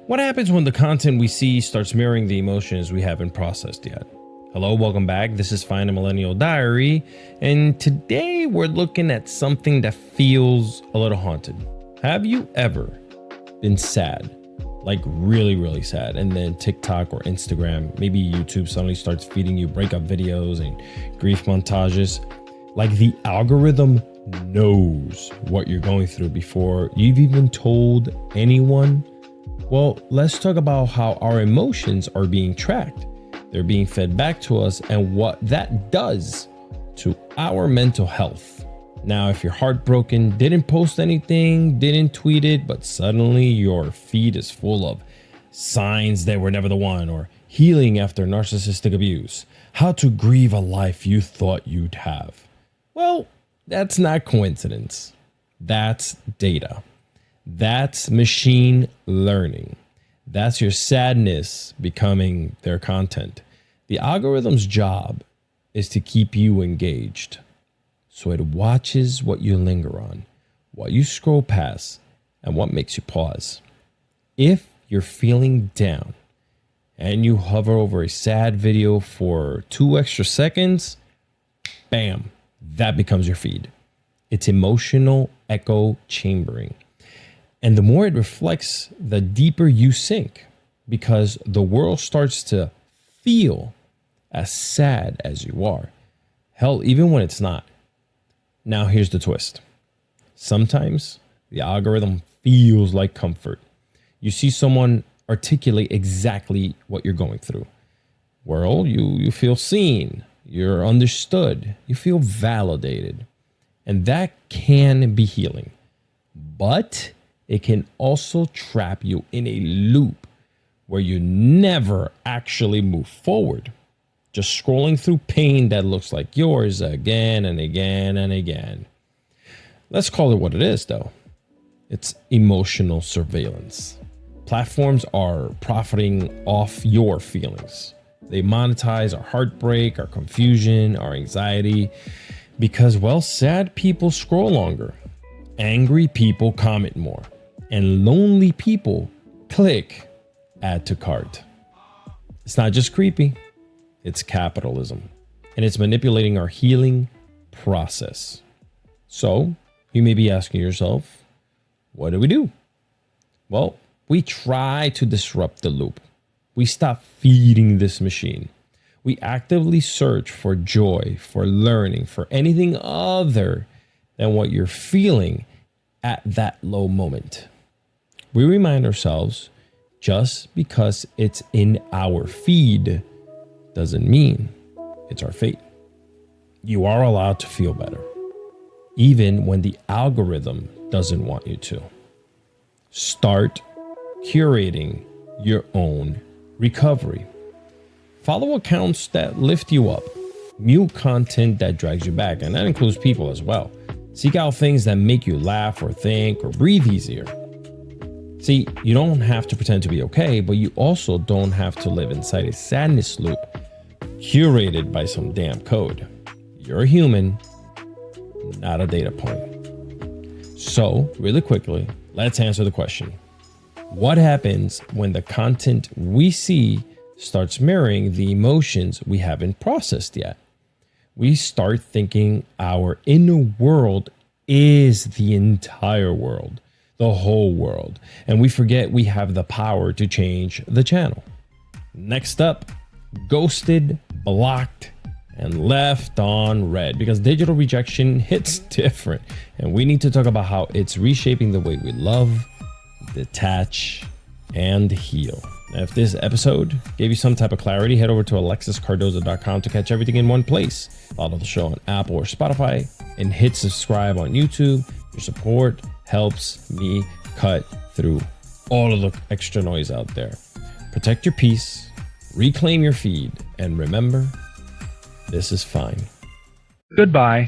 What happens when the content we see starts mirroring the emotions we haven't processed yet? Hello, welcome back. This is Find a Millennial Diary, and today we're looking at something that feels a little haunted. Have you ever been sad? Like really sad, and then TikTok or Instagram, maybe YouTube suddenly starts feeding you breakup videos and grief montages? Like the algorithm knows what you're going through before you've even told anyone. Well, let's talk about how our emotions are being tracked. They're being fed back to us and what that does to our mental health. Now, if you're heartbroken, didn't post anything, didn't tweet it, but suddenly your feed is full of signs they were never the one, or healing after narcissistic abuse, how to grieve a life you thought you'd have. Well, that's not coincidence. That's data. That's machine learning. That's your sadness becoming their content. The algorithm's job is to keep you engaged. So it watches what you linger on, what you scroll past, and what makes you pause. If you're feeling down and you hover over a sad video for 2 extra seconds, bam, that becomes your feed. It's emotional echo chambering. And the more it reflects, the deeper you sink, because the world starts to feel as sad as you are. Hell, even when it's not. Now, here's the twist. Sometimes the algorithm feels like comfort. You see someone articulate exactly what you're going through. Well, you feel seen, you're understood, you feel validated. And that can be healing. But it can also trap you in a loop where you never actually move forward. Just scrolling through pain that looks like yours again and again and again. Let's call it what it is, though. It's emotional surveillance. Platforms are profiting off your feelings. They monetize our heartbreak, our confusion, our anxiety, because, well, sad people scroll longer, angry people comment more, and lonely people click add to cart. It's not just creepy. It's capitalism, and it's manipulating our healing process. So you may be asking yourself, what do? Well, we try to disrupt the loop. We stop feeding this machine. We actively search for joy, for learning, for anything other than what you're feeling at that low moment. We remind ourselves, just because it's in our feed doesn't mean it's our fate. You are allowed to feel better, even when the algorithm doesn't want you to. Start curating your own recovery. Follow accounts that lift you up. Mute content that drags you back, and that includes people as well. Seek out things that make you laugh or think or breathe easier. See, you don't have to pretend to be okay, but you also don't have to live inside a sadness loop curated by some damn code. You're a human, not a data point. So, really quickly, let's answer the question. What happens when the content we see starts mirroring the emotions we haven't processed yet? We start thinking our inner world is the entire world, the whole world, and we forget we have the power to change the channel. Next up, ghosted, blocked, and left on red, because digital rejection hits different, and we need to talk about how it's reshaping the way we love, detach, and heal. Now, if this episode gave you some type of clarity, head over to alexiscardoza.com to catch everything in one place. Follow the show on Apple or Spotify, and hit subscribe on YouTube. Your support helps me cut through all of the extra noise out there. Protect your peace, reclaim your feed, and remember, this is fine. Goodbye.